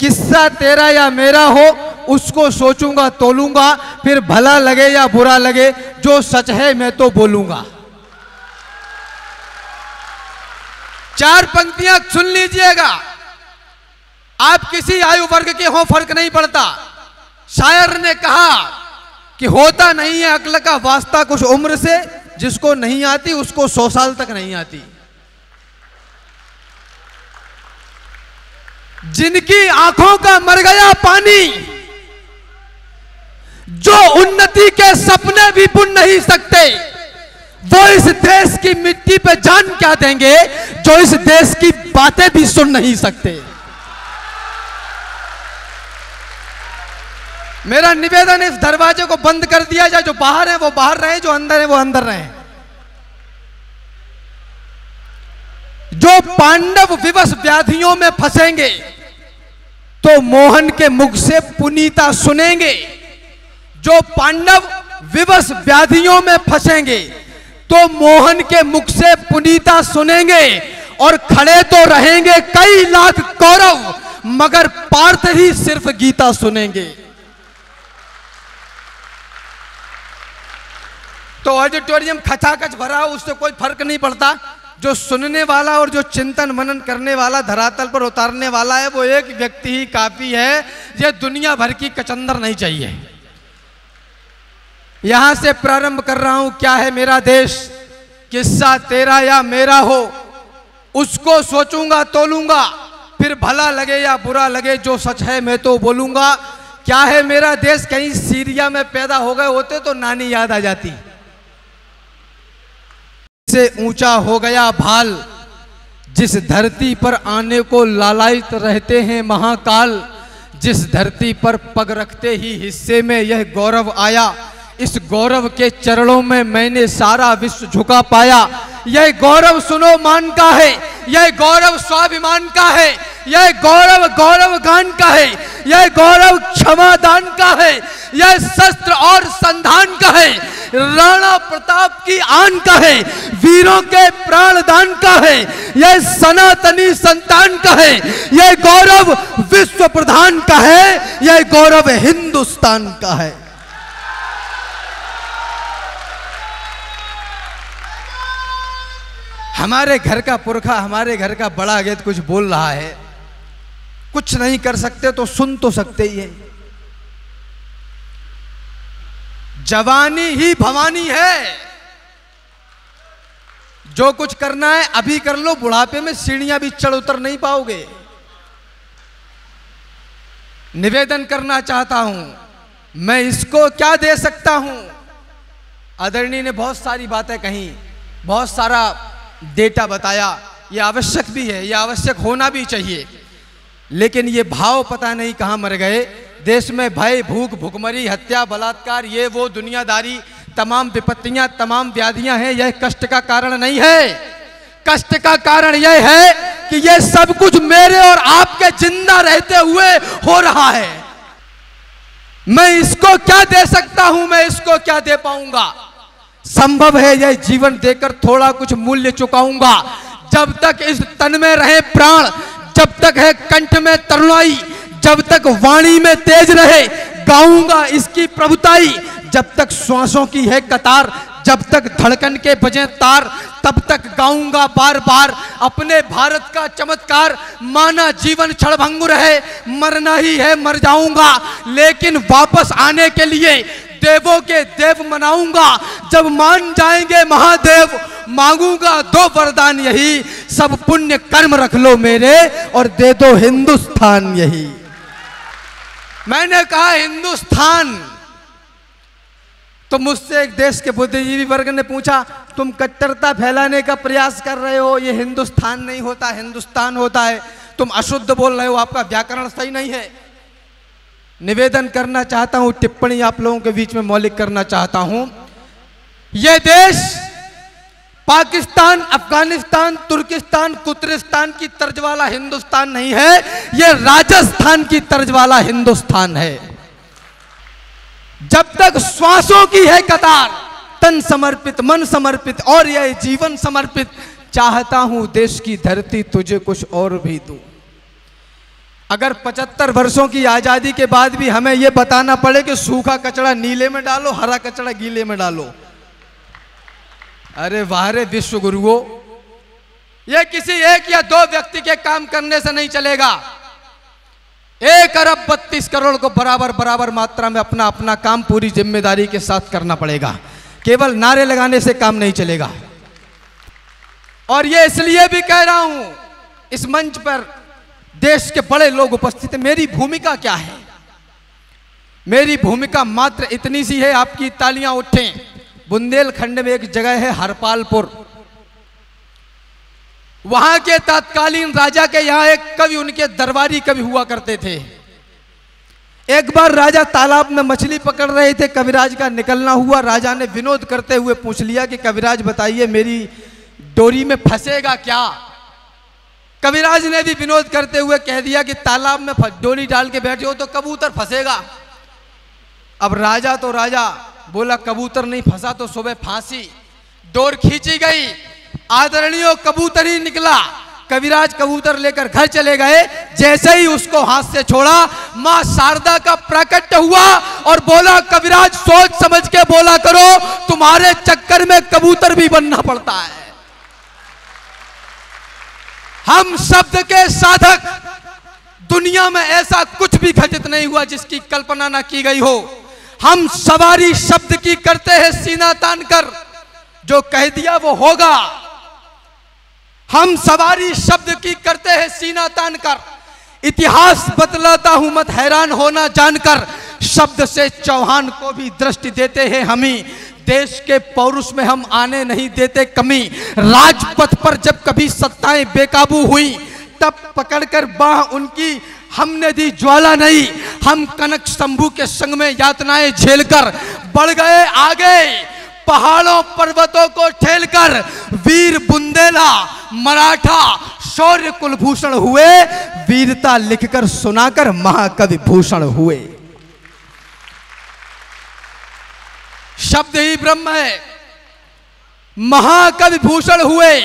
किस्सा तेरा या मेरा हो उसको सोचूंगा तोलूंगा, फिर भला लगे या बुरा लगे जो सच है मैं तो बोलूंगा। 4 पंक्तियां सुन लीजिएगा। आप किसी आयु वर्ग के हो फर्क नहीं पड़ता। शायर ने कहा कि होता नहीं है अक्ल का वास्ता कुछ उम्र से, जिसको नहीं आती उसको 100 साल तक नहीं आती। जिनकी आंखों का मर गया पानी, जो उन्नति के सपने भी बुन नहीं सकते, वो इस देश की मिट्टी पे जान क्या देंगे जो इस देश की बातें भी सुन नहीं सकते। मेरा निवेदन, इस दरवाजे को बंद कर दिया जाए। जो बाहर है वो बाहर रहे, जो अंदर है वो अंदर रहे। जो पांडव विवश व्याधियों में फंसेंगे तो मोहन के मुख से पुनीता सुनेंगे। जो पांडव विवश व्याधियों में फंसेंगे तो मोहन के मुख से पुनीता सुनेंगे। और खड़े तो रहेंगे कई लाख कौरव, मगर पार्थ ही सिर्फ गीता सुनेंगे। तो ऑडिटोरियम खचाखच भरा हो, उससे कोई फर्क नहीं पड़ता। जो सुनने वाला और जो चिंतन मनन करने वाला, धरातल पर उतारने वाला है, वो एक व्यक्ति ही काफी है। ये दुनिया भर की कचंदर नहीं चाहिए। यहां से प्रारंभ कर रहा हूं। क्या है मेरा देश, किस्सा तेरा या मेरा हो उसको सोचूंगा तोलूंगा, फिर भला लगे या बुरा लगे जो सच है मैं तो बोलूंगा। क्या है मेरा देश, कहीं सीरिया में पैदा हो गए होते तो नानी याद आ जाती। से ऊंचा हो गया भाल, जिस धरती पर आने को लालायित रहते हैं महाकाल। जिस धरती पर पग रखते ही हिस्से में यह गौरव आया, इस गौरव के चरणों में मैंने सारा विश्व झुका पाया। यह गौरव सुनो मान का है, यह गौरव स्वाभिमान का है, यह गौरव गौरव गान का है, यह गौरव क्षमादान का है, यह शस्त्र और संधान का है, राणा प्रताप की आन का है, वीरों के प्राणदान का है, यह सनातनी संतान का है, यह गौरव विश्व प्रधान का है, यह गौरव हिंदुस्तान का है। हमारे घर का पुरखा, हमारे घर का बड़ा अगेत कुछ बोल रहा है, कुछ नहीं कर सकते तो सुन तो सकते ही है। जवानी ही भवानी है, जो कुछ करना है अभी कर लो, बुढ़ापे में सीढ़ियां भी चढ़ उतर नहीं पाओगे। निवेदन करना चाहता हूं, मैं इसको क्या दे सकता हूं। आदरणीय ने बहुत सारी बातें कही, बहुत सारा डेटा बताया, ये आवश्यक भी है, ये आवश्यक होना भी चाहिए। लेकिन ये भाव पता नहीं कहां मर गए। देश में भय, भूख, भुखमरी, हत्या, बलात्कार, ये वो दुनियादारी, तमाम विपत्तियां, तमाम व्याधियां हैं। यह कष्ट का कारण नहीं है। कष्ट का कारण यह है कि यह सब कुछ मेरे और आपके जिंदा रहते हुए हो रहा है। मैं इसको क्या दे सकता हूं, मैं इसको क्या दे पाऊंगा। संभव है यह जीवन देकर थोड़ा कुछ मूल्य चुकाऊंगा। जब तक इस तन में रहे प्राण, जब तक है कंठ में तरुणाई, जब तक वाणी में तेज रहे गाऊंगा इसकी प्रभुताई। जब तक श्वासों की है कतार, जब तक धड़कन के बजे तार, तब तक गाऊंगा बार बार अपने भारत का चमत्कार। माना जीवन क्षणभंगुर है, मरना ही है, मर जाऊंगा, लेकिन वापस आने के लिए देवों के देव मनाऊंगा। जब मान जाएंगे महादेव, मांगूंगा 2 वरदान यही, सब पुण्य कर्म रख लो मेरे और दे दो हिंदुस्तान यही। मैंने कहा हिंदुस्तान, तो मुझसे एक देश के बुद्धिजीवी वर्ग ने पूछा, तुम कट्टरता फैलाने का प्रयास कर रहे हो, ये हिंदुस्तान नहीं होता, हिंदुस्तान होता है, तुम अशुद्ध बोल रहे हो, आपका व्याकरण सही नहीं है। निवेदन करना चाहता हूं, टिप्पणी आप लोगों के बीच में मौलिक करना चाहता हूं। यह देश पाकिस्तान, अफगानिस्तान, तुर्किस्तान, कुर्दिस्तान की तर्ज वाला हिंदुस्तान नहीं है, यह राजस्थान की तर्ज वाला हिंदुस्तान है। जब तक श्वासों की है कतार, तन समर्पित, मन समर्पित और यह जीवन समर्पित, चाहता हूं देश की धरती तुझे कुछ और भी दूं। अगर 75 वर्षों की आजादी के बाद भी हमें यह बताना पड़े कि सूखा कचरा नीले में डालो, हरा कचरा गीले में डालो, अरे वाह रे विश्व गुरुओं, यह किसी एक या दो व्यक्ति के काम करने से नहीं चलेगा। 1 अरब 32 करोड़ को बराबर बराबर मात्रा में अपना अपना काम पूरी जिम्मेदारी के साथ करना पड़ेगा। केवल नारे लगाने से काम नहीं चलेगा। और यह इसलिए भी कह रहा हूं, इस मंच पर देश के बड़े लोग उपस्थित हैं, मेरी भूमिका क्या है? मेरी भूमिका मात्र इतनी सी है, आपकी तालियां उठें। बुंदेलखंड में एक जगह है हरपालपुर, वहां के तत्कालीन राजा के यहां एक कवि, उनके दरबारी कवि हुआ करते थे। एक बार राजा तालाब में मछली पकड़ रहे थे, कविराज का निकलना हुआ। राजा ने विनोद करते हुए पूछ लिया कि कविराज बताइए मेरी डोरी में फंसेगा क्या? कविराज ने भी विनोद करते हुए कह दिया कि तालाब में डोरी डाल के बैठे हो तो कबूतर फंसेगा। अब राजा तो राजा बोला कबूतर नहीं फंसा तो सुबह फांसी। डोर खींची गई, आदरणीय कबूतर ही निकला। कविराज कबूतर लेकर घर चले गए। जैसे ही उसको हाथ से छोड़ा, मां शारदा का प्राकट्य हुआ और बोला कविराज सोच समझ के बोला करो, तुम्हारे चक्कर में कबूतर भी बनना पड़ता है। हम शब्द के साधक, दुनिया में ऐसा कुछ भी घटित नहीं हुआ जिसकी कल्पना ना की गई हो। हम सवारी शब्द की करते हैं सीना तान कर, जो कह दिया वो होगा। हम सवारी शब्द की करते हैं सीना तान कर, इतिहास बतलाता हूं मत हैरान होना जानकर। शब्द से चौहान को भी दृष्टि देते हैं हम ही, देश के पौरुष में हम आने नहीं देते कमी। राजपथ पर जब कभी सत्ताएं बेकाबू हुई, तब पकड़कर बाह उनकी हमने दी ज्वाला नहीं। हम कनक शंभू के संग में यातनाएं झेलकर बढ़ गए आगे, पहाड़ों पर्वतों को ठेलकर। वीर बुंदेला मराठा शौर्य कुलभूषण हुए, वीरता लिखकर सुनाकर महाकवि भूषण हुए। शब्द ही ब्रह्म है, महाकवि भूषण हुए।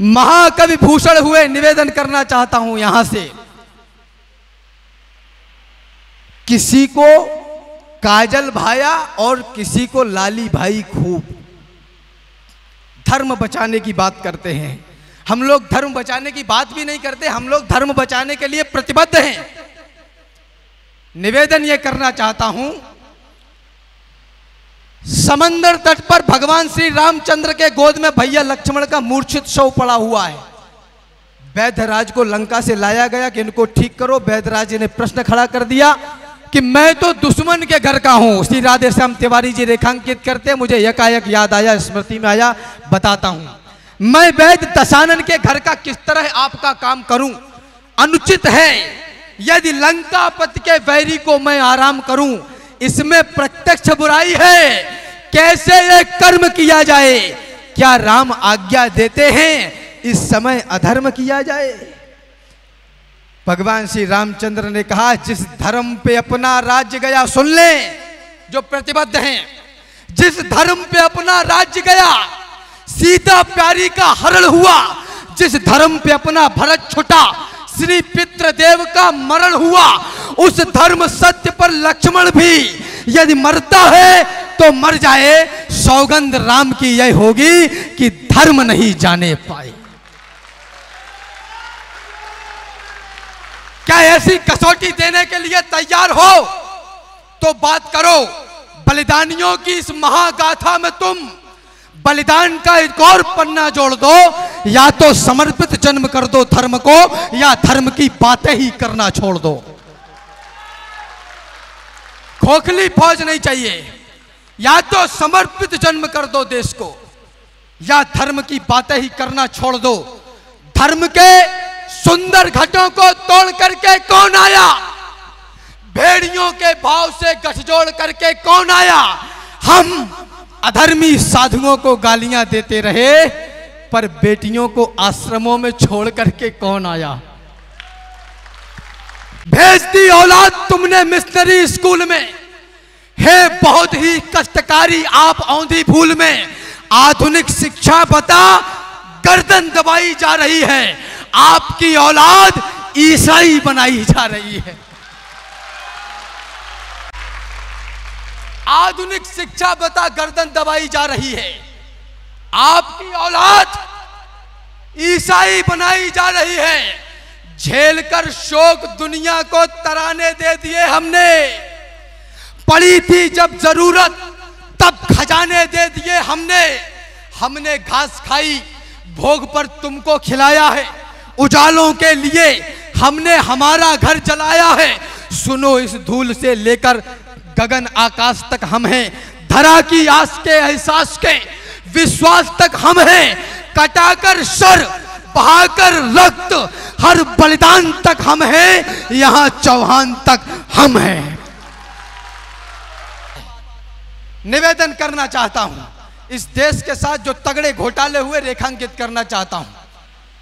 महाकवि भूषण हुए। निवेदन करना चाहता हूं यहां से, किसी को काजल भाया और किसी को लाली भाई खूब। धर्म बचाने की बात करते हैं हम लोग, धर्म बचाने की बात भी नहीं करते, हम लोग धर्म बचाने के लिए प्रतिबद्ध हैं। निवेदन यह करना चाहता हूं, समंदर तट पर भगवान श्री रामचंद्र के गोद में भैया लक्ष्मण का मूर्छित शव पड़ा हुआ है। वैद्यराज को लंका से लाया गया कि इनको ठीक करो। वैद्यराज ने प्रश्न खड़ा कर दिया कि मैं तो दुश्मन के घर का हूं। श्री राधेश्याम तिवारी जी रेखांकित करते हैं, मुझे यकायक याद आया, स्मृति में आया, बताता हूं। मैं वैद्य दशानन के घर का किस तरह आपका काम करूं? अनुचित है यदि लंकापति के वैरी को मैं आराम करूं, इसमें प्रत्यक्ष बुराई है। कैसे यह कर्म किया जाए? क्या राम आज्ञा देते हैं इस समय अधर्म किया जाए? भगवान श्री रामचंद्र ने कहा जिस धर्म पे अपना राज्य गया, सुन ले जो प्रतिबद्ध हैं, जिस धर्म पे अपना राज्य गया सीता प्यारी का हरण हुआ, जिस धर्म पे अपना भरत छुटा श्री पितृदेव का मरण हुआ, उस धर्म सत्य पर लक्ष्मण भी यदि मरता है तो मर जाए। सौगंध राम की यह होगी कि धर्म नहीं जाने पाए। क्या ऐसी कसौटी देने के लिए तैयार हो तो बात करो। बलिदानियों की इस महागाथा में तुम बलिदान का एक और पन्ना जोड़ दो, या तो समर्पित जन्म कर दो धर्म को, या धर्म की बातें ही करना छोड़ दो। खोखली फौज नहीं चाहिए। या तो समर्पित जन्म कर दो देश को, या धर्म की बातें ही करना छोड़ दो। धर्म के सुंदर घटों को तोड़ करके कौन आया? भेड़ियों के भाव से गठजोड़ करके कौन आया? हम अधर्मी साधुओं को गालियां देते रहे, पर बेटियों को आश्रमों में छोड़ करके कौन आया? भेज दी औलाद तुमने मिशनरी स्कूल में, है बहुत ही कष्टकारी आप औंधी भूल में। आधुनिक शिक्षा बता गर्दन दबाई जा रही है, आपकी औलाद ईसाई बनाई जा रही है। आधुनिक शिक्षा बता गर्दन दबाई जा रही है, आपकी औलाद ईसाई बनाई जा रही है। झेलकर शोक दुनिया को तराने दे दिए हमने, पड़ी थी जब जरूरत तब खजाने दे दिए हमने। हमने घास खाई, भोग पर तुमको खिलाया है, उजालों के लिए हमने हमारा घर जलाया है। सुनो इस धूल से लेकर गगन आकाश तक हम हैं, धरा की आस के एहसास के विश्वास तक हम हैं। कटाकर सर बहाकर रक्त हर बलिदान तक हम हैं, यहां चौहान तक हम हैं। निवेदन करना चाहता हूं, इस देश के साथ जो तगड़े घोटाले हुए रेखांकित करना चाहता हूं।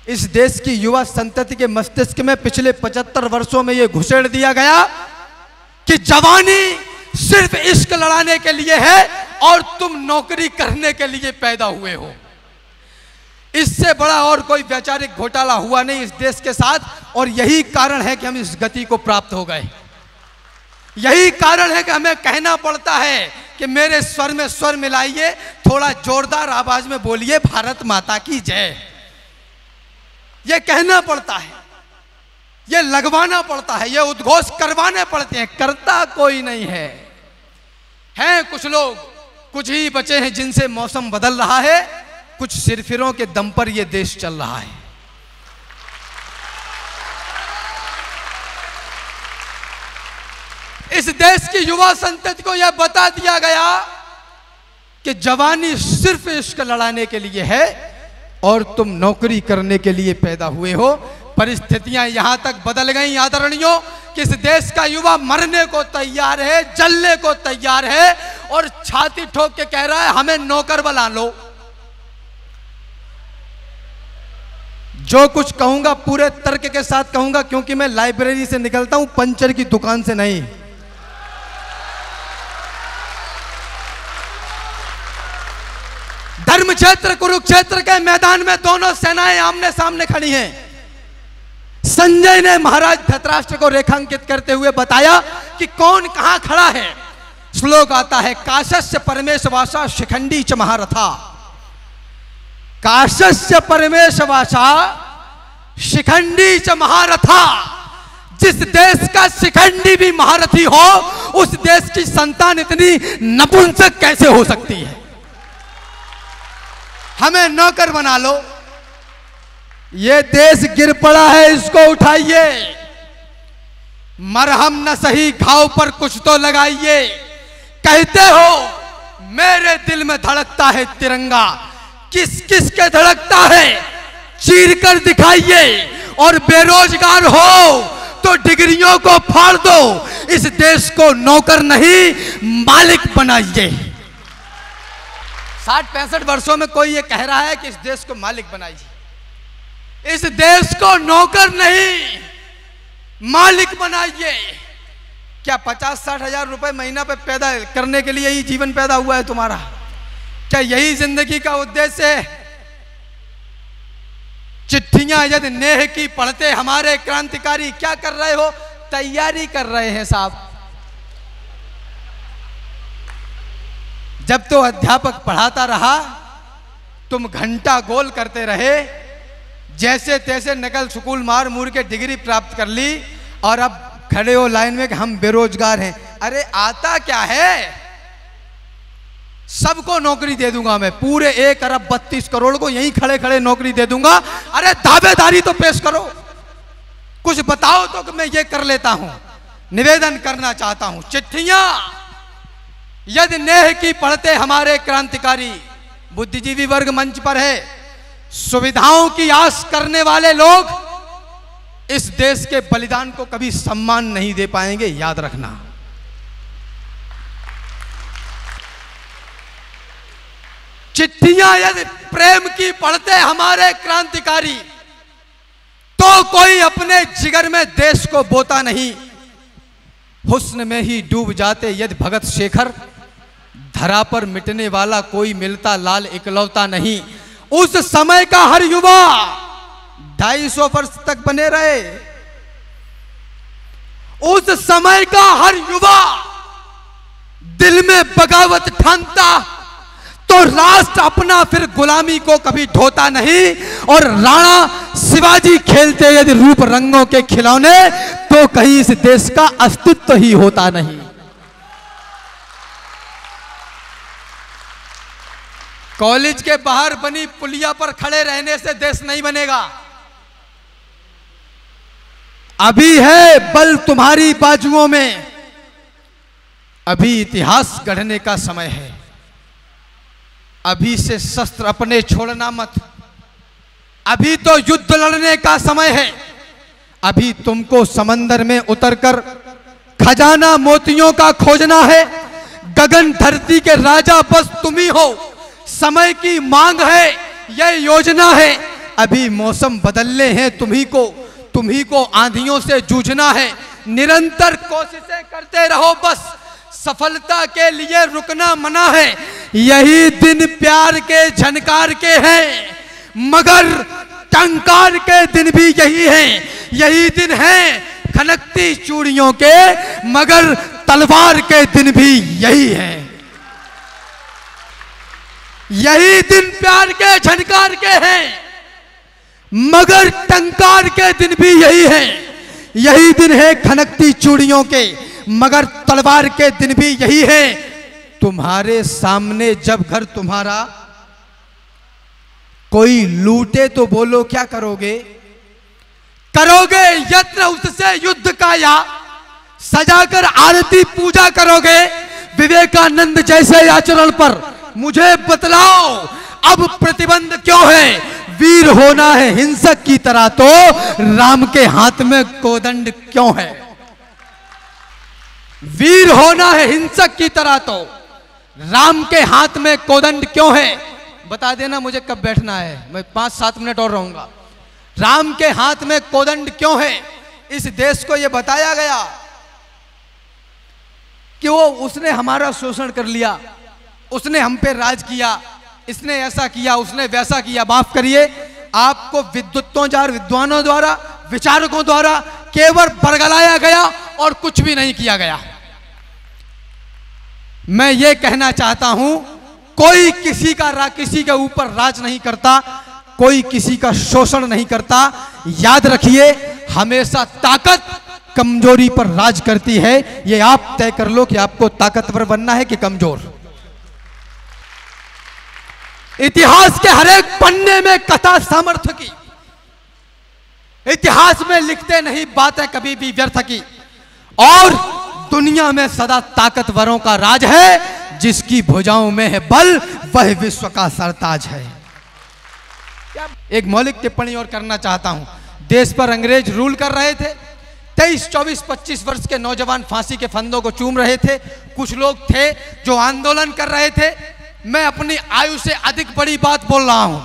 इस देश की युवा संतति के मस्तिष्क में पिछले 75 वर्षों में यह घुसेड़ दिया गया कि जवानी सिर्फ इश्क लड़ाने के लिए है और तुम नौकरी करने के लिए पैदा हुए हो। इससे बड़ा और कोई वैचारिक घोटाला हुआ नहीं इस देश के साथ, और यही कारण है कि हम इस गति को प्राप्त हो गए। यही कारण है कि हमें कहना पड़ता है कि मेरे स्वर में स्वर मिलाइए, थोड़ा जोरदार आवाज में बोलिए भारत माता की जय। यह कहना पड़ता है, यह लगवाना पड़ता है, यह उद्घोष करवाने पड़ते हैं, करता कोई नहीं है। हैं कुछ लोग, कुछ ही बचे हैं जिनसे मौसम बदल रहा है, कुछ सिरफिरों के दम पर यह देश चल रहा है। इस देश की युवा संतति को यह बता दिया गया कि जवानी सिर्फ इश्क लड़ाने के लिए है और तुम नौकरी करने के लिए पैदा हुए हो। परिस्थितियां यहां तक बदल गई आदरणीयों कि इस देश का युवा मरने को तैयार है, जलने को तैयार है और छाती ठोक के कह रहा है हमें नौकर बना लो। जो कुछ कहूंगा पूरे तर्क के साथ कहूंगा, क्योंकि मैं लाइब्रेरी से निकलता हूं, पंचर की दुकान से नहीं। धर्म क्षेत्र कुरुक्षेत्र के मैदान में दोनों सेनाएं आमने सामने खड़ी हैं। संजय ने महाराज धृतराष्ट्र को रेखांकित करते हुए बताया कि कौन कहां खड़ा है। श्लोक आता है, काशस्य परमेशवासा शिखंडी च महारथा। काशस्य परमेशवासा शिखंडी च महारथा। जिस देश का शिखंडी भी महारथी हो, उस देश की संतान इतनी नपुंसक कैसे हो सकती है। हमें नौकर बना लो। ये देश गिर पड़ा है, इसको उठाइए। मरहम न सही घाव पर कुछ तो लगाइए। कहते हो मेरे दिल में धड़कता है तिरंगा, किस किस के धड़कता है चीर कर दिखाइए। और बेरोजगार हो तो डिग्रियों को फाड़ दो, इस देश को नौकर नहीं मालिक बनाइए। 60-65 वर्षों में कोई ये कह रहा है कि इस देश को मालिक बनाइए। इस देश को नौकर नहीं मालिक बनाइए। क्या 50-60 हजार रुपए महीना पे पैदा करने के लिए ही जीवन पैदा हुआ है तुम्हारा? क्या यही जिंदगी का उद्देश्य है? चिट्ठियां यदि नेह की पढ़ते हमारे क्रांतिकारी क्या कर रहे हो? तैयारी कर रहे हैं साहब। जब तो अध्यापक पढ़ाता रहा, तुम घंटा गोल करते रहे, जैसे तैसे नकल स्कूल मार मूर के डिग्री प्राप्त कर ली, और अब खड़े हो लाइन में कि हम बेरोजगार हैं। अरे आता क्या है? सबको नौकरी दे दूंगा मैं, पूरे 1 अरब 32 करोड़ को यहीं खड़े खड़े नौकरी दे दूंगा। अरे दावेदारी तो पेश करो, कुछ बताओ तो कि मैं ये कर लेता हूं। निवेदन करना चाहता हूं, चिट्ठियां यदि नेह की पढ़ते हमारे क्रांतिकारी, बुद्धिजीवी वर्ग मंच पर है, सुविधाओं की आस करने वाले लोग इस देश के बलिदान को कभी सम्मान नहीं दे पाएंगे, याद रखना। चिट्ठियां यदि प्रेम की पढ़ते हमारे क्रांतिकारी, तो कोई अपने जिगर में देश को बोता नहीं। हुस्न में ही डूब जाते यदि भगत शेखर, धरा पर मिटने वाला कोई मिलता लाल इकलौता नहीं। उस समय का हर युवा 250 वर्ष तक बने रहे। उस समय का हर युवा दिल में बगावत ठानता तो राष्ट्र अपना फिर गुलामी को कभी ढोता नहीं। और राणा शिवाजी खेलते यदि रूप रंगों के खिलौने तो कहीं इस देश का अस्तित्व ही होता नहीं। कॉलेज के बाहर बनी पुलिया पर खड़े रहने से देश नहीं बनेगा। अभी है बल तुम्हारी बाजुओं में, अभी इतिहास गढ़ने का समय है। अभी से शस्त्र अपने छोड़ना मत, अभी तो युद्ध लड़ने का समय है। अभी तुमको समंदर में उतरकर खजाना मोतियों का खोजना है। गगन धरती के राजा बस तुम ही हो, समय की मांग है, यह योजना है। अभी मौसम बदलने हैं तुम्ही को आंधियों से जूझना है। निरंतर कोशिशें करते रहो, बस सफलता के लिए रुकना मना है। यही दिन प्यार के झनकार के हैं, मगर टंकार के दिन भी यही है। यही दिन है खनकती चूड़ियों के, मगर तलवार के दिन भी यही है। यही दिन प्यार के झनकार के हैं, मगर टंकार के दिन भी यही है। यही दिन है खनकती चूड़ियों के, मगर तलवार के दिन भी यही है। तुम्हारे सामने जब घर तुम्हारा कोई लूटे तो बोलो क्या करोगे? करोगे यत्न उससे युद्ध का, या सजाकर आरती पूजा करोगे विवेकानंद जैसे आचरण पर? मुझे बतलाओ अब प्रतिबंध क्यों है? वीर होना है हिंसक की तरह तो राम के हाथ में कोदंड क्यों है? वीर होना है हिंसक की तरह तो राम के हाथ में कोदंड क्यों है? बता देना मुझे कब बैठना है, मैं 5-7 मिनट और रहूंगा। राम के हाथ में कोदंड क्यों है? इस देश को यह बताया गया कि उसने हमारा शोषण कर लिया, उसने हम पे राज किया, इसने ऐसा किया, उसने वैसा किया। माफ करिए, आपको विद्वानों द्वारा, विचारकों द्वारा केवल बरगलाया गया और कुछ भी नहीं किया गया। मैं ये कहना चाहता हूं, कोई किसी के ऊपर राज नहीं करता, कोई किसी का शोषण नहीं करता। याद रखिए, हमेशा ताकत कमजोरी पर राज करती है। ये आप तय कर लो कि आपको ताकतवर बनना है कि कमजोर। इतिहास के हर एक पन्ने में कथा सामर्थ्य की, इतिहास में लिखते नहीं बातें कभी भी व्यर्थ की। और दुनिया में सदा ताकतवरों का राज है, जिसकी भुजाओं में है बल, वह विश्व का सरताज है। एक मौलिक टिप्पणी और करना चाहता हूं। देश पर अंग्रेज रूल कर रहे थे, 23, 24, 25 वर्ष के नौजवान फांसी के फंदों को चूम रहे थे। कुछ लोग थे जो आंदोलन कर रहे थे। मैं अपनी आयु से अधिक बड़ी बात बोल रहा हूं।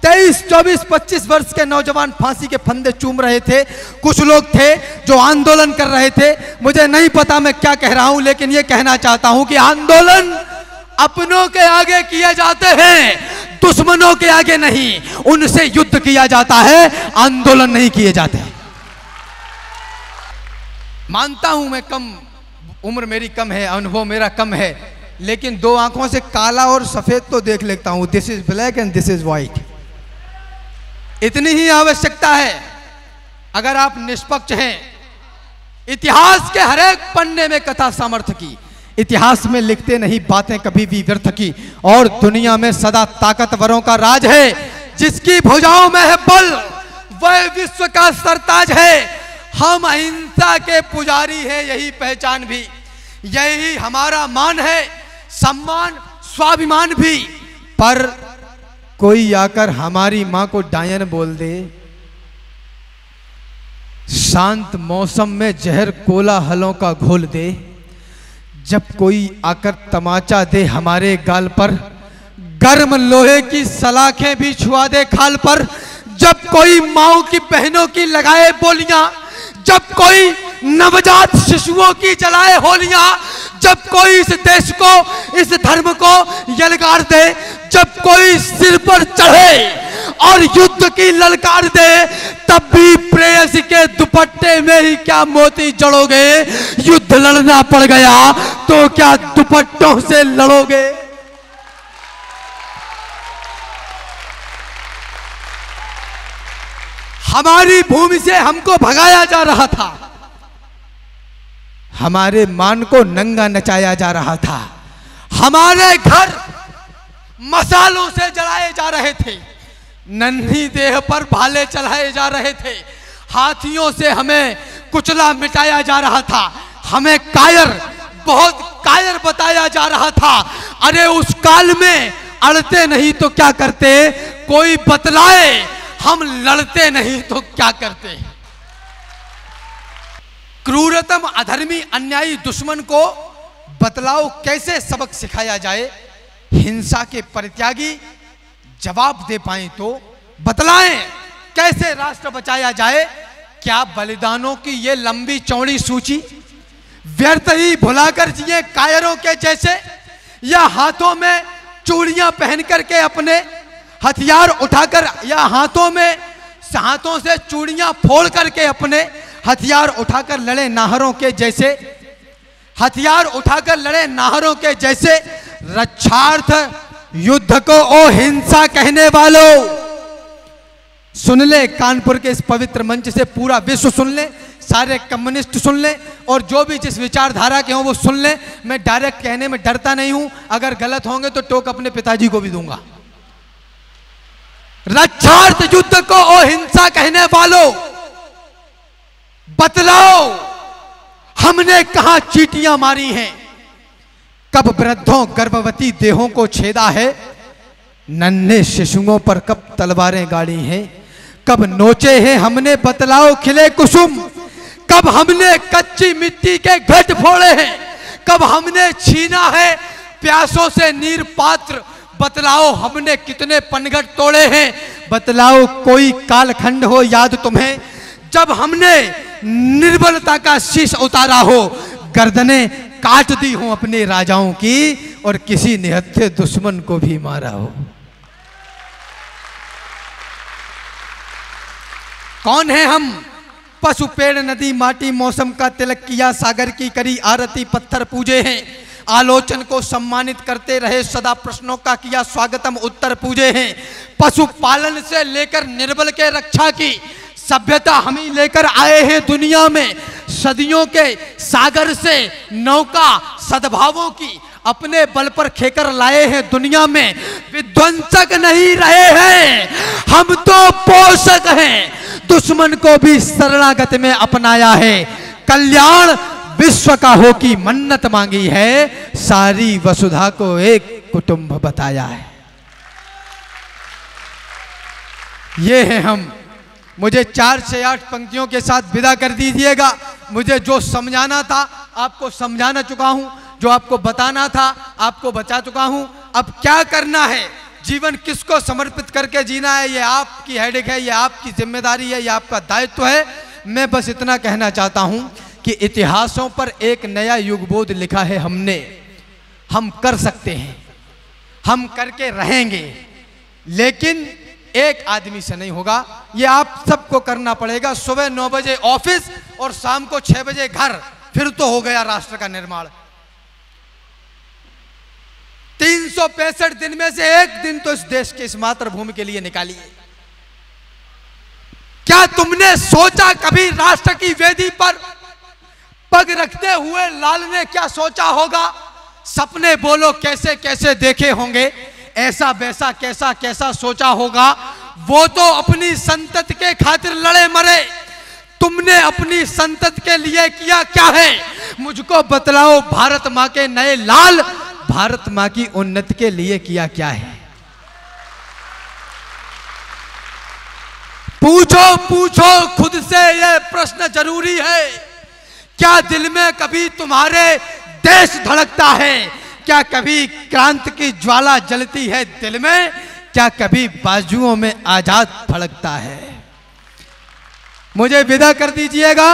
23, 24, 25 वर्ष के नौजवान फांसी के फंदे चूम रहे थे। कुछ लोग थे जो आंदोलन कर रहे थे। मुझे नहीं पता मैं क्या कह रहा हूं, लेकिन यह कहना चाहता हूं कि आंदोलन अपनों के आगे किए जाते हैं, दुश्मनों के आगे नहीं। उनसे युद्ध किया जाता है, आंदोलन नहीं किए जाते। मानता हूं मैं कम उम्र मेरी कम है, अनुभव मेरा कम है, लेकिन 2 आंखों से काला और सफेद तो देख लेता हूं। This is black and this is white. इतनी ही आवश्यकता है। अगर आप निष्पक्ष हैं, इतिहास के हर एक पन्ने में कथा सामर्थ्य की, इतिहास में लिखते नहीं बातें कभी भी व्यर्थ की। और दुनिया में सदा ताकतवरों का राज है, जिसकी भुजाओं में है बल, वह विश्व का सरताज है। हम अहिंसा के पुजारी हैं, यही पहचान भी, यही हमारा मान है, सम्मान, स्वाभिमान भी। पर कोई आकर हमारी मां को डायन बोल दे, शांत मौसम में जहर कोलाहलों का घोल दे, जब कोई आकर तमाचा दे हमारे गाल पर, गर्म लोहे की सलाखें भी छुआ दे खाल पर, जब कोई माओ की बहनों की लगाए बोलियां, जब कोई नवजात शिशुओं की जलाए होलियां, जब कोई इस देश को, इस धर्म को यलगार दे, जब कोई सिर पर चढ़े और युद्ध की ललकार दे, तब भी प्रेयसी के दुपट्टे में ही क्या मोती जड़ोगे। युद्ध लड़ना पड़ गया तो क्या दुपट्टों से लड़ोगे। हमारी भूमि से हमको भगाया जा रहा था, हमारे मान को नंगा नचाया जा रहा था, हमारे घर मसालों से जलाए जा रहे थे, नन्ही देह पर भाले चलाए जा रहे थे, हाथियों से हमें कुचला मिटाया जा रहा था, हमें कायर, बहुत कायर बताया जा रहा था। अरे उस काल में अड़ते नहीं तो क्या करते, कोई बतलाए, हम लड़ते नहीं तो क्या करते। क्रूरतम अधर्मी अन्यायी दुश्मन को बतलाओ कैसे सबक सिखाया जाए। हिंसा के परित्यागी जवाब दे पाए तो बतलाएं कैसे राष्ट्र बचाया जाए। क्या बलिदानों की ये लंबी चौड़ी सूची व्यर्थ ही भुलाकर जिए कायरों के जैसे, या हाथों में चूड़ियां पहन करके अपने हथियार उठाकर, या हाथों से चूड़ियां फोड़ करके अपने हथियार उठाकर लड़े नाहरों के जैसे, हथियार उठाकर लड़े नाहरों के जैसे। रक्षार्थ युद्ध को ओ हिंसा कहने वालों, सुन ले, कानपुर के इस पवित्र मंच से पूरा विश्व सुन ले, सारे कम्युनिस्ट सुन ले, और जो भी जिस विचारधारा के हों वो सुन ले। मैं डायरेक्ट कहने में डरता नहीं हूं, अगर गलत होंगे तो टोक अपने पिताजी को भी दूंगा। रक्षार्थ युद्ध को ओ हिंसा कहने वालों, बतलाओ हमने कहां चींटियां मारी हैं, कब वृद्धों गर्भवती देहों को छेदा है, नन्हे शिशुओं पर कब तलवारें गाड़ी हैं, कब नोचे हैं हमने बतलाओ खिले कुसुम, कब हमने कच्ची मिट्टी के घट फोड़े हैं, कब हमने छीना है प्यासों से नीर पात्र, बतलाओ हमने कितने पनघट तोड़े हैं। बतलाओ कोई कालखंड हो याद तुम्हें, जब हमने निर्बलता का शीश उतारा हो, गर्दनें काट दी हो अपने राजाओं की, और किसी निहत्थे दुश्मन को भी मारा हो। कौन है हम, पशु पेड़ नदी माटी मौसम का तिलक किया, सागर की करी आरती, पत्थर पूजे हैं, आलोचन को सम्मानित करते रहे, सदा प्रश्नों का किया स्वागतम, उत्तर पूजे हैं। पशु पालन से लेकर निर्बल के रक्षा की सभ्यता हम ही लेकर आए हैं दुनिया में। सदियों के सागर से नौका सद्भावों की अपने बल पर खेकर लाए हैं दुनिया में। विध्वंसक नहीं रहे हैं हम, तो पोषक हैं, दुश्मन को भी शरणागत में अपनाया है। कल्याण विश्व का हो की मन्नत मांगी है, सारी वसुधा को एक कुटुंब बताया है। ये है हम। मुझे 4 से 8 पंक्तियों के साथ विदा कर दीजिएगा। मुझे जो समझाना था आपको समझाना चुका हूं, जो आपको बताना था आपको बता चुका हूं। अब क्या करना है, जीवन किसको समर्पित करके जीना है, ये आपकी हेडेक है, ये आपकी जिम्मेदारी है, ये आपका दायित्व है। मैं बस इतना कहना चाहता हूं कि इतिहासों पर एक नया युगबोध लिखा है हमने। हम कर सकते हैं, हम करके रहेंगे, लेकिन एक आदमी से नहीं होगा, ये आप सबको करना पड़ेगा। सुबह 9 बजे ऑफिस और शाम को 6 बजे घर, फिर तो हो गया राष्ट्र का निर्माण। 365 दिन में से एक दिन तो इस देश के इस मातृभूमि के लिए निकालिए। क्या तुमने सोचा कभी राष्ट्र की वेदी पर पग रखते हुए लाल ने क्या सोचा होगा? सपने बोलो कैसे कैसे देखे होंगे, ऐसा वैसा कैसा कैसा सोचा होगा। वो तो अपनी संतति के खातिर लड़े मरे, तुमने अपनी संतति के लिए किया क्या है? मुझको बतलाओ भारत मां के नए लाल, भारत मां की उन्नति के लिए किया क्या है? पूछो पूछो खुद से, यह प्रश्न जरूरी है। क्या दिल में कभी तुम्हारे देश धड़कता है? क्या कभी क्रांति की ज्वाला जलती है दिल में? क्या कभी बाजुओं में आजाद फड़कता है? मुझे विदा कर दीजिएगा।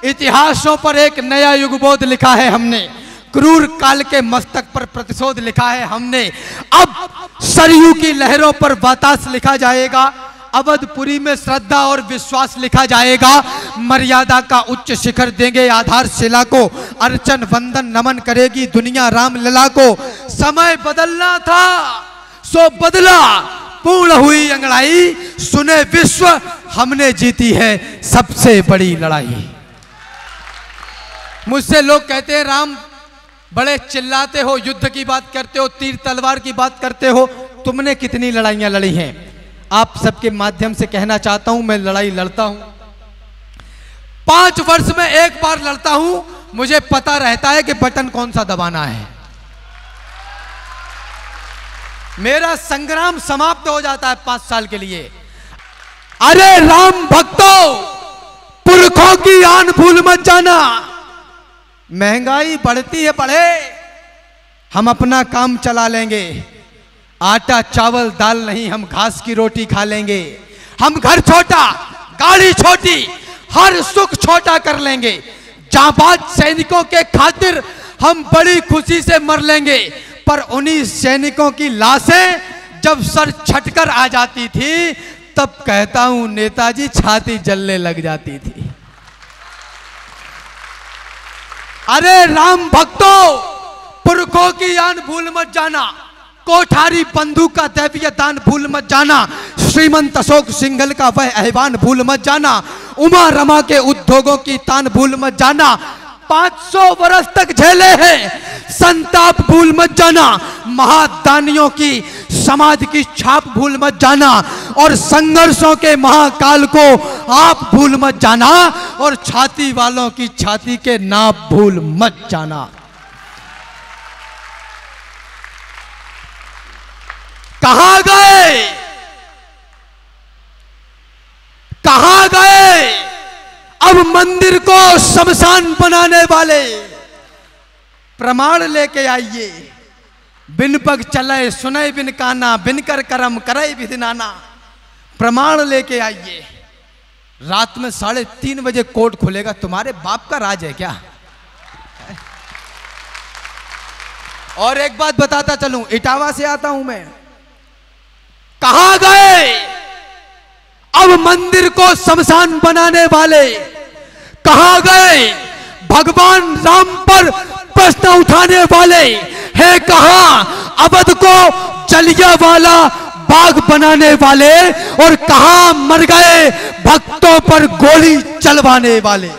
इतिहासों पर एक नया युगबोध लिखा है हमने। क्रूर काल के मस्तक पर प्रतिशोध लिखा है हमने। अब सरयू की लहरों पर वातास लिखा जाएगा, अवधपुरी में श्रद्धा और विश्वास लिखा जाएगा। मर्यादा का उच्च शिखर देंगे आधारशिला को, अर्चन वंदन नमन करेगी दुनिया रामलला को। समय बदलना था सो बदला, पूर्ण हुई अंगड़ाई, सुने विश्व हमने जीती है सबसे बड़ी लड़ाई। मुझसे लोग कहते हैं राम बड़े चिल्लाते हो, युद्ध की बात करते हो, तीर तलवार की बात करते हो, तुमने कितनी लड़ाइयां लड़ी हैं? आप सबके माध्यम से कहना चाहता हूं, मैं लड़ाई लड़ता हूं, 5 वर्ष में एक बार लड़ता हूं। मुझे पता रहता है कि बटन कौन सा दबाना है। मेरा संग्राम समाप्त हो जाता है 5 साल के लिए। अरे राम भक्तों, पुरखों की आन भूल मत जाना। महंगाई बढ़ती है बढ़े, हम अपना काम चला लेंगे। आटा चावल दाल नहीं, हम घास की रोटी खा लेंगे। हम घर छोटा गाड़ी छोटी, हर सुख छोटा कर लेंगे। जाबाज सैनिकों के खातिर हम बड़ी खुशी से मर लेंगे। पर उन्हीं सैनिकों की लाशें जब सर छटकर आ जाती थी, तब कहता हूं नेताजी छाती जलने लग जाती थी। अरे राम भक्तों, पुरखों की आन भूल मत जाना, कोठारी बंधु का दैवीय दान भूल मत जाना, श्रीमंत अशोक सिंघल का वह ahवान भूल मत जाना, उमा रमा के उद्योगों की तान भूल मत जाना। 500 वर्ष तक झेले हैं संताप भूल मत जाना, महादानियों की समाज की छाप भूल मत जाना, और संघर्षों के महाकाल को आप भूल मत जाना, और छाती वालों की छाती के नाप भूल मत जाना। कहां गए, कहां गए अब मंदिर को शमशान बनाने वाले? प्रमाण लेके आइए। बिन पग चले सुने बिन काना, बिन कर करम करे विधि नाना। प्रमाण लेके आइए। रात में 3:30 बजे कोर्ट खुलेगा, तुम्हारे बाप का राज है क्या? और एक बात बताता चलूं, इटावा से आता हूं मैं। कहां गए अब मंदिर को शमशान बनाने वाले? कहां गए भगवान राम पर प्रश्न उठाने वाले? है कहां अवध को जलियांवाला बाग बनाने वाले? और कहां मर गए भक्तों पर गोली चलवाने वाले?